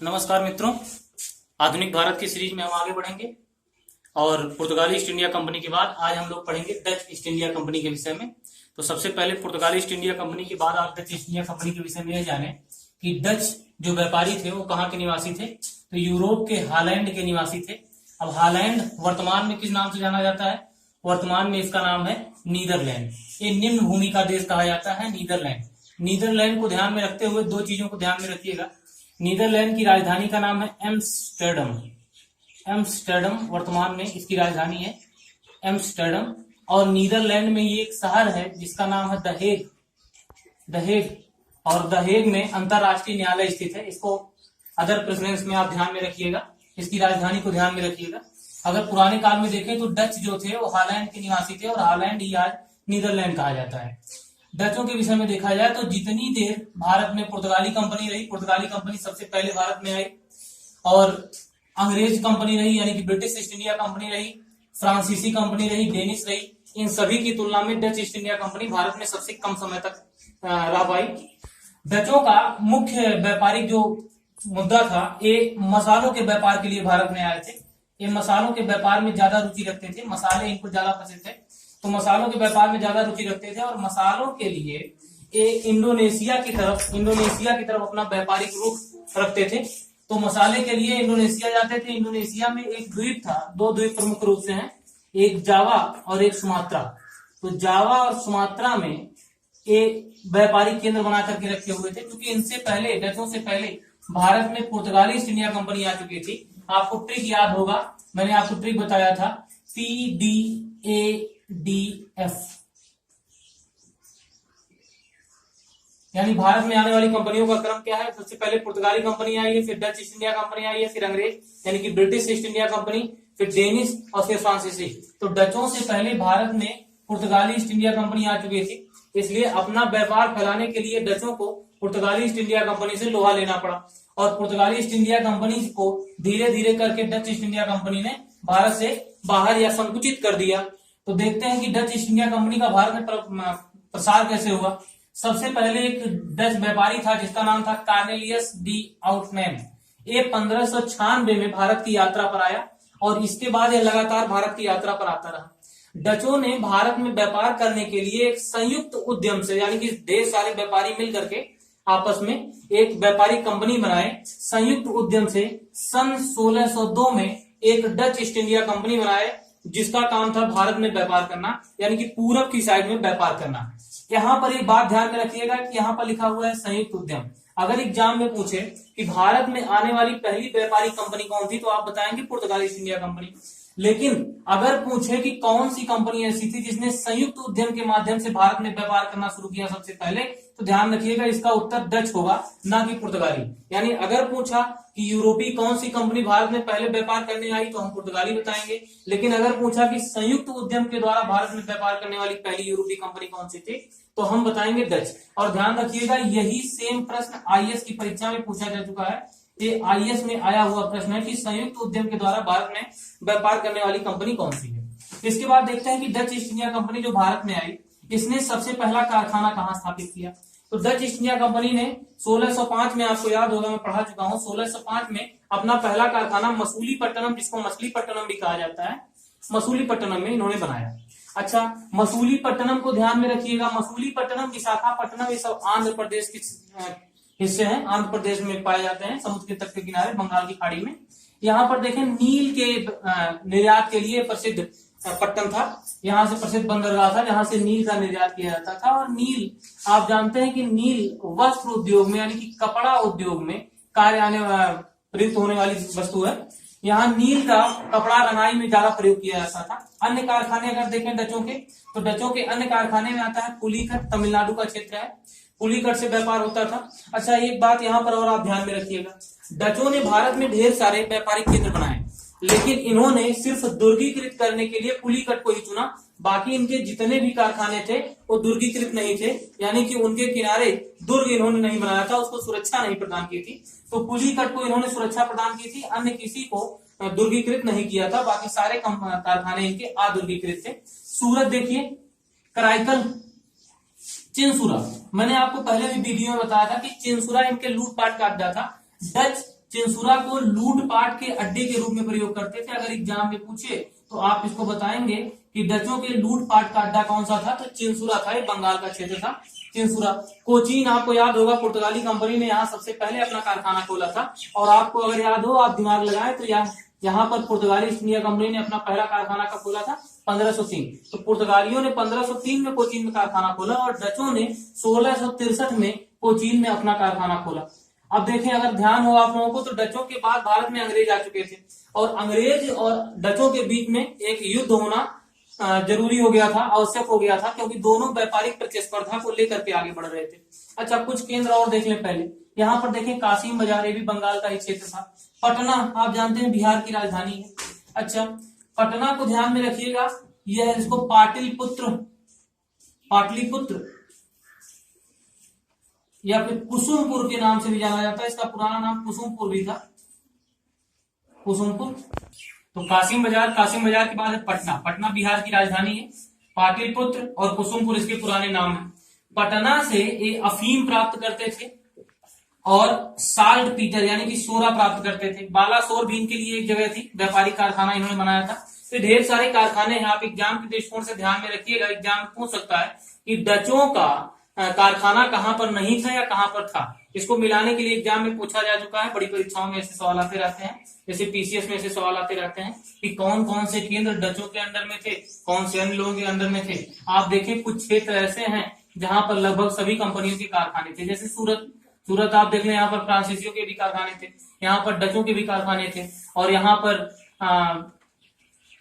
नमस्कार मित्रों, आधुनिक भारत की सीरीज में हम आगे बढ़ेंगे और पुर्तगाली ईस्ट इंडिया कंपनी के बाद आज हम लोग पढ़ेंगे डच ईस्ट इंडिया कंपनी के विषय में। तो सबसे पहले पुर्तगाली ईस्ट इंडिया कंपनी के बाद आप डच ईस्ट इंडिया कंपनी के विषय में यह जाने कि डच जो व्यापारी थे वो कहाँ के निवासी थे। तो यूरोप के हालैंड के निवासी थे। अब हालैंड वर्तमान में किस नाम से जाना जाता है? वर्तमान में इसका नाम है नीदरलैंड। ये निम्न भूमि का देश कहा जाता है नीदरलैंड। नीदरलैंड को ध्यान में रखते हुए दो चीजों को ध्यान में रखिएगा। नीदरलैंड की राजधानी का नाम है एम्स्टर्डम। एम्स्टर्डम वर्तमान में इसकी राजधानी है एम्स्टर्डम। और नीदरलैंड में ये एक शहर है जिसका नाम है द हेग। द हेग, और द हेग में अंतरराष्ट्रीय न्यायालय स्थित है। इसको अदर प्रेसिडेंस में आप ध्यान में रखिएगा, इसकी राजधानी को ध्यान में रखिएगा। अगर पुराने काल में देखें तो डच जो थे वो हालैंड के निवासी थे और हालैंड ही आज नीदरलैंड कहा जाता है। डचों के विषय में देखा जाए तो जितनी देर भारत में पुर्तगाली कंपनी रही, पुर्तगाली कंपनी सबसे पहले भारत में आई, और अंग्रेज कंपनी रही यानी कि ब्रिटिश ईस्ट इंडिया कंपनी रही, फ्रांसीसी कंपनी रही, डेनिश रही, इन सभी की तुलना में Dutch east India company Bharat में सबसे कम समय तक रह पाई। डचों का मुख्य व्यापारिक जो मुद्दा था, ये मसालों के व्यापार के लिए भारत में आए थे। ये मसालों के व्यापार में ज्यादा रुचि रखते थे, मसाले इनको ज्यादा पसंद थे, तो मसालों के व्यापार में ज्यादा रुचि रखते थे। और मसालों के लिए ये इंडोनेशिया की तरफ अपना व्यापारिक रुख रखते थे। तो मसाले के लिए इंडोनेशिया जाते थे। इंडोनेशिया में एक द्वीप था, दो द्वीप प्रमुख रूप से हैं, एक जावा और एक सुमात्रा। तो जावा और सुमात्रा में एक व्यापारिक केंद्र बना करके रखे हुए थे, क्योंकि इनसे पहले, डचों से पहले भारत में पुर्तगाली ईस्ट इंडिया कंपनी आ चुकी थी। आपको ट्रिक याद होगा, मैंने आपको ट्रिक बताया था, PDADF, यानी भारत में आने वाली कंपनियों का क्रम क्या है? सबसे पहले पुर्तगाली कंपनी आई है, फिर डच ईस्ट इंडिया कंपनी आई है, फिर अंग्रेज यानी कि ब्रिटिश ईस्ट इंडिया कंपनी, फिर डेनिश और फिर फ्रांसीसी। तो डचों से पहले भारत में पुर्तगाली ईस्ट इंडिया कंपनी आ चुकी थी, इसलिए अपना व्यापार फैलाने के लिए डचों को पुर्तगाली ईस्ट इंडिया कंपनी से लोहा लेना पड़ा। और पुर्तगाली ईस्ट इंडिया कंपनी को धीरे धीरे करके डच ईस्ट इंडिया कंपनी ने भारत से बाहर या संकुचित कर दिया। तो देखते हैं कि डच ईस्ट इंडिया कंपनी का भारत में प्रसार कैसे हुआ। सबसे पहले एक डच व्यापारी था जिसका नाम था कार्नेलियस डी आउटमैन। ये 1596 में भारत की यात्रा पर आया और इसके बाद यह लगातार भारत की यात्रा पर आता रहा। डचों ने भारत में व्यापार करने के लिए एक संयुक्त उद्यम से, यानी कि ढेर सारे व्यापारी मिल करके आपस में एक व्यापारिक कंपनी बनाए। संयुक्त उद्यम से सन 1602 में एक डच ईस्ट इंडिया कंपनी बनाए जिसका काम था भारत में व्यापार करना, यानी कि पूरब की साइड में व्यापार करना। यहाँ पर एक बात ध्यान में रखिएगा कि यहाँ पर लिखा हुआ है संयुक्त उद्यम। अगर एग्जाम में पूछे कि भारत में आने वाली पहली व्यापारिक कंपनी कौन थी, तो आप बताएंगे पुर्तगाली ईस्ट इंडिया कंपनी। लेकिन अगर पूछे कि कौन सी कंपनी ऐसी थी जिसने संयुक्त उद्यम के माध्यम से भारत में व्यापार करना शुरू किया सबसे पहले, तो ध्यान रखिएगा इसका उत्तर डच होगा, ना कि पुर्तगाली। यानी अगर पूछा कि यूरोपीय कौन सी कंपनी भारत में पहले व्यापार करने आई, तो हम पुर्तगाली बताएंगे। लेकिन अगर पूछा कि संयुक्त उद्यम के द्वारा भारत में व्यापार करने वाली पहली यूरोपीय कंपनी कौन सी थी, तो हम बताएंगे डच। और ध्यान रखिएगा यही सेम प्रश्न आईएएस की परीक्षा में पूछा जा चुका है। ये आईएएस में आया हुआ प्रश्न है कि संयुक्त उद्यम के द्वारा भारत में व्यापार करने वाली कंपनी कौन सी है। इसके बाद देखते हैं कि डच ईस्ट इंडिया कंपनी जो भारत में आई, इसने सबसे पहला कारखाना कहाँ स्थापित किया। तो डच ईस्ट इंडिया कंपनी ने 1605 में, आपको याद होगा मैं पढ़ा चुका हूँ, 1605 में अपना पहला कारखाना मसूलीपट्टनम, जिसको मछलीपट्टनम भी कहा जाता है, मसूलीपट्टनम में इन्होंने बनाया। अच्छा, मसूलीपट्टनम को ध्यान में रखिएगा। मसूलीपट्टनम, विशाखापट्टनम, ये सब आंध्र प्रदेश के हिस्से हैं, आंध्र प्रदेश में पाए जाते हैं, समुद्र के तट के किनारे, बंगाल की खाड़ी में। यहाँ पर देखें नील के निर्यात के लिए प्रसिद्ध पट्टन था। यहाँ से प्रसिद्ध बंदरगाह था जहां से नील का निर्यात किया जाता था। और नील, आप जानते हैं कि नील वस्त्र उद्योग में यानी कि कपड़ा उद्योग में कार्य आने प्रयुक्त होने वाली वस्तु है। यहाँ नील का कपड़ा रंगाई में ज्यादा प्रयोग किया जाता था। अन्य कारखाने अगर देखें डचों के, तो डचों के अन्य कारखाने में आता है पुलिकट, तमिलनाडु का क्षेत्र है, पुलिकट से व्यापार होता था। अच्छा, एक बात यहाँ पर और आप ध्यान में रखिएगा, डचों ने भारत में ढेर सारे व्यापारिक केंद्र बनाए, लेकिन इन्होंने सिर्फ दुर्गीकृत करने के लिए पुलिकट को ही चुना। बाकी इनके जितने भी कारखाने थे वो दुर्गीकृत नहीं थे, यानी कि उनके किनारे दुर्ग इन्होंने नहीं बनाया था, उसको सुरक्षा नहीं प्रदान की थी। तो पुलिकट को इन्होंने सुरक्षा प्रदान की थी, अन्य किसी को दुर्गीकृत नहीं किया था। बाकी सारे कारखाने इनके अदुर्गीकृत थे। सूरत देखिए, कराईकल, चिंसुरा, मैंने आपको पहले भी वीडियो में बताया था कि चिंसुरा इनके लूटपाट का अड्डा था। डच चिंसुरा को लूटपाट के अड्डे के रूप में प्रयोग करते थे। अगर एग्जाम में पूछे तो आप इसको बताएंगे कि डचों के लूटपाट का अड्डा कौन सा था, तो चिंसुरा था, ये बंगाल का क्षेत्र था चिंसुरा। कोचीन आपको याद होगा, पुर्तगाली कंपनी ने यहाँ सबसे पहले अपना कारखाना खोला था। और आपको अगर याद हो, आप दिमाग लगाएं तो यहाँ पर पुर्तगाली ईस्ट इंडिया कंपनी ने अपना पहला कारखाना कब खोला था, 1503। तो पुर्तगालियों ने 1503 में कोचीन में कारखाना खोला और डचों ने 1663 में कोचीन में अपना कारखाना खोला। अब देखें, अगर ध्यान हो आप लोगों को, तो डचों के बाद भारत में अंग्रेज आ चुके थे और अंग्रेज और डचों के बीच में एक युद्ध होना जरूरी हो गया था, आवश्यक हो गया था, क्योंकि दोनों व्यापारिक प्रतिस्पर्धा को लेकर के आगे बढ़ रहे थे। अच्छा, कुछ केंद्र और देख लें पहले। यहाँ पर देखें कासिम बाजार, ये भी बंगाल का ही क्षेत्र था। पटना आप जानते हैं बिहार की राजधानी है। अच्छा, पटना को ध्यान में रखिएगा, यह इसको पाटलिपुत्र या फिर कुसुमपुर के नाम से भी जाना जाता है। इसका पुराना नाम कुसुमपुर भी था, कुसुमपुर। तो कासिम बाजार के बाद है पटना बिहार की राजधानी है। पाटलिपुत्र और कुसुमपुर इसके पुराने नाम है। पटना से ये अफीम प्राप्त करते थे और साल्ट पीटर यानी कि सोरा प्राप्त करते थे। बालासोर भी इनके लिए एक जगह थी, व्यापारिक कारखाना इन्होंने बनाया था। तो ढेर सारे कारखाने हैं। आप एग्जाम के दृष्टिकोण से ध्यान में रखिएगा, एग्जाम पूछ सकता है कि डचों का कारखाना कहां पर नहीं था या कहां पर था। इसको मिलाने के लिए एग्जाम में पूछा जा चुका है, बड़ी परीक्षाओं में ऐसे सवाल आते रहते हैं, जैसे पीसीएस में ऐसे सवाल आते रहते हैं कि कौन कौन से केंद्र डचों के अंडर में थे, कौन से अन्य लोगों के अंडर में थे। आप देखें, कुछ क्षेत्र ऐसे हैं जहां पर लगभग सभी कंपनियों के कारखाने थे, जैसे सूरत आप देख लें, यहाँ पर फ्रांसीसियों के भी कारखाने थे, यहाँ पर डचों के भी कारखाने थे और यहाँ पर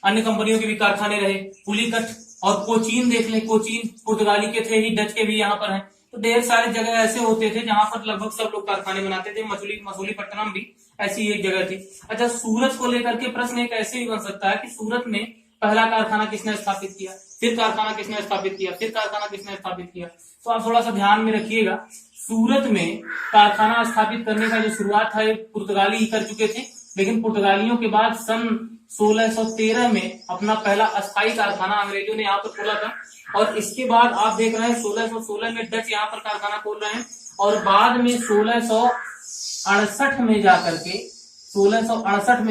अन्य कंपनियों के भी कारखाने रहे। पुलिकट और कोचीन देख लें, कोचीन पुर्तगाली के थे ही, डच के भी यहाँ पर हैं। तो ढेर सारे जगह ऐसे होते थे जहां पर लगभग सब लोग कारखाने बनाते थे। मसूलीपट्टनम भी ऐसी एक जगह थी। अच्छा, सूरत को लेकर के प्रश्न एक ऐसे भी बन सकता है कि सूरत में पहला कारखाना किसने स्थापित किया, फिर कारखाना किसने स्थापित किया, फिर कारखाना किसने स्थापित किया। तो आप थोड़ा सा ध्यान में रखिएगा, सूरत में कारखाना स्थापित करने का जो शुरुआत है पुर्तगाली ही कर चुके थे, लेकिन पुर्तगालियों के बाद सन 1613 में अपना पहला अस्थायी कारखाना अंग्रेजों ने यहाँ पर खोला था। और इसके बाद आप देख रहे हैं 1616 में डच यहाँ पर कारखाना खोल रहे हैं और बाद में 1668 में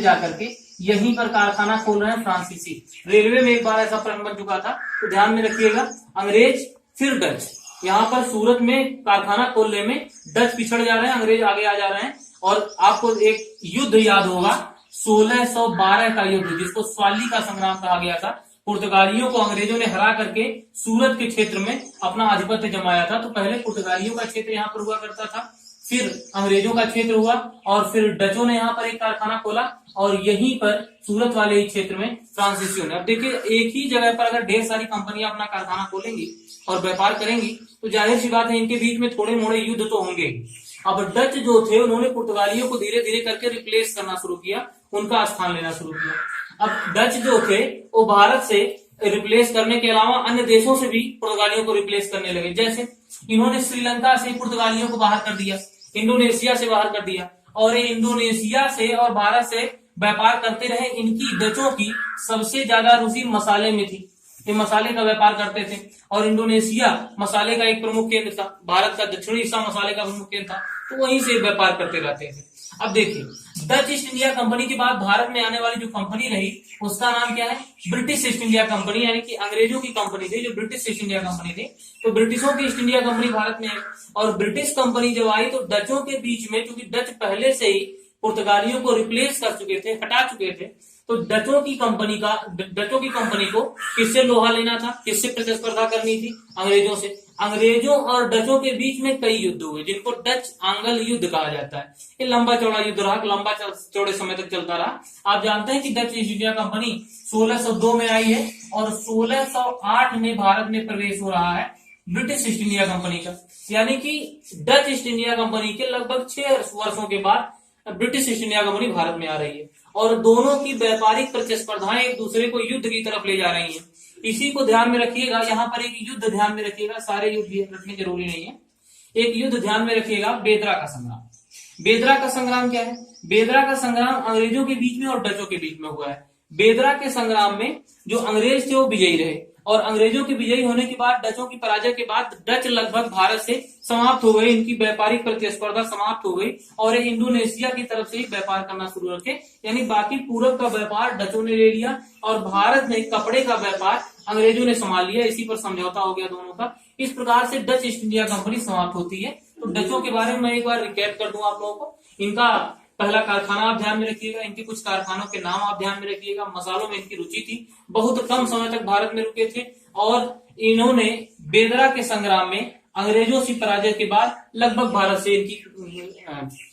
जाकर के यहीं पर कारखाना खोल रहे हैं फ्रांसीसी। रेलवे में एक बार ऐसा प्रश्न बन चुका था, तो ध्यान में रखिएगा, अंग्रेज फिर डच। यहाँ पर सूरत में कारखाना खोलने में डच पिछड़ जा रहे हैं, अंग्रेज आगे आ जा रहे हैं। और आपको एक युद्ध याद होगा, 1612 का युद्ध, जिसको स्वाली का संग्राम कहा गया था। पुर्तगालियों को अंग्रेजों ने हरा करके सूरत के क्षेत्र में अपना आधिपत्य जमाया था। तो पहले पुर्तगालियों का क्षेत्र यहाँ पर हुआ करता था, फिर अंग्रेजों का क्षेत्र हुआ और फिर डचों ने यहाँ पर एक कारखाना खोला और यहीं पर सूरत वाले ही क्षेत्र में फ्रांसीसियों ने। अब देखिए, एक ही जगह पर अगर ढेर सारी कंपनियां अपना कारखाना खोलेंगी और व्यापार करेंगी तो जाहिर सी बात है इनके बीच में थोड़े मोड़े युद्ध तो होंगे। अब डच जो थे उन्होंने पुर्तगालियों को धीरे धीरे करके रिप्लेस करना शुरू किया, उनका स्थान लेना शुरू किया। अब डच जो थे वो भारत से रिप्लेस करने के अलावा अन्य देशों से भी पुर्तगालियों को रिप्लेस करने लगे। जैसे इन्होंने श्रीलंका से पुर्तगालियों को बाहर कर दिया, इंडोनेशिया से बाहर कर दिया और ये इंडोनेशिया से और भारत से व्यापार करते रहे। इनकी डचों की सबसे ज्यादा रुचि मसाले में थी, ये मसाले का व्यापार करते थे और इंडोनेशिया मसाले का एक प्रमुख केंद्र था, भारत का दक्षिणी हिस्सा मसाले का प्रमुख केंद्र था, तो वहीं से व्यापार करते रहते थे। अब देखिए, डच ईस्ट इंडिया कंपनी के बाद भारत में आने वाली जो कंपनी रही उसका नाम क्या है, ब्रिटिश ईस्ट इंडिया कंपनी, यानी कि अंग्रेजों की कंपनी थी जो ब्रिटिश ईस्ट इंडिया कंपनी थी। तो ब्रिटिशों की ईस्ट इंडिया कंपनी भारत में है और ब्रिटिश कंपनी जब आई तो डचों के बीच में, क्योंकि डच पहले से ही पुर्तगालियों को रिप्लेस कर चुके थे, हटा चुके थे, तो डचों की कंपनी को किससे लोहा लेना था, किससे प्रतिस्पर्धा करनी थी, अंग्रेजों से। अंग्रेजों और डचों के बीच में कई युद्ध हुए जिनको डच आंग्ल युद्ध कहा जाता है। ये लंबा चौड़ा युद्ध रहा, लंबा चौड़े समय तक चलता रहा। आप जानते हैं कि डच ईस्ट इंडिया कंपनी 1602 में आई है और 1608 में भारत में प्रवेश हो रहा है ब्रिटिश ईस्ट इंडिया कंपनी का। यानी कि डच ईस्ट इंडिया कंपनी के लगभग 6 वर्षों के बाद British east India company Bharat में आ रही है और दोनों की व्यापारिक प्रतिस्पर्धाएं एक दूसरे को युद्ध की तरफ ले जा रही हैं। इसी को ध्यान में रखिएगा, यहाँ पर एक युद्ध ध्यान में रखिएगा, सारे युद्ध रखने जरूरी नहीं है। एक युद्ध ध्यान में रखिएगा, बेदरा का संग्राम। बेदरा का संग्राम क्या है? बेदरा का संग्राम अंग्रेजों के बीच में और डचों के बीच में हुआ है। बेदरा के संग्राम में जो अंग्रेज थे वो विजयी रहे और अंग्रेजों के विजयी होने के बाद, डचों की पराजय के बाद डच लगभग भारत से समाप्त हो गए, इनकी व्यापारिक प्रतिस्पर्धा समाप्त हो गई और ये इंडोनेशिया की तरफ से ही व्यापार करना शुरू रखे। यानी बाकी पूरब का व्यापार डचों ने ले लिया और भारत में कपड़े का व्यापार अंग्रेजों ने संभाल लिया। इसी पर समझौता हो गया दोनों का। इस प्रकार से डच ईस्ट इंडिया कंपनी समाप्त होती है। तो डचों के बारे में मैं एक बार रिकैप कर दूं आप लोगों को। इनका पहला कारखाना आप ध्यान में रखिएगा, इनके कुछ कारखानों के नाम आप ध्यान में रखिएगा। मसालों में इनकी रुचि थी, बहुत कम समय तक भारत में रुके थे और इन्होंने बेदरा के संग्राम में अंग्रेजों से पराजय के बाद लगभग भारत से इनकी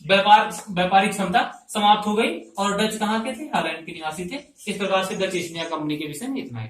व्यापारिक क्षमता समाप्त हो गई और डच कहाँ के थे? हालैंड के निवासी थे। इस प्रकार से डच ईस्ट इंडिया कंपनी के विषय में इतना ही।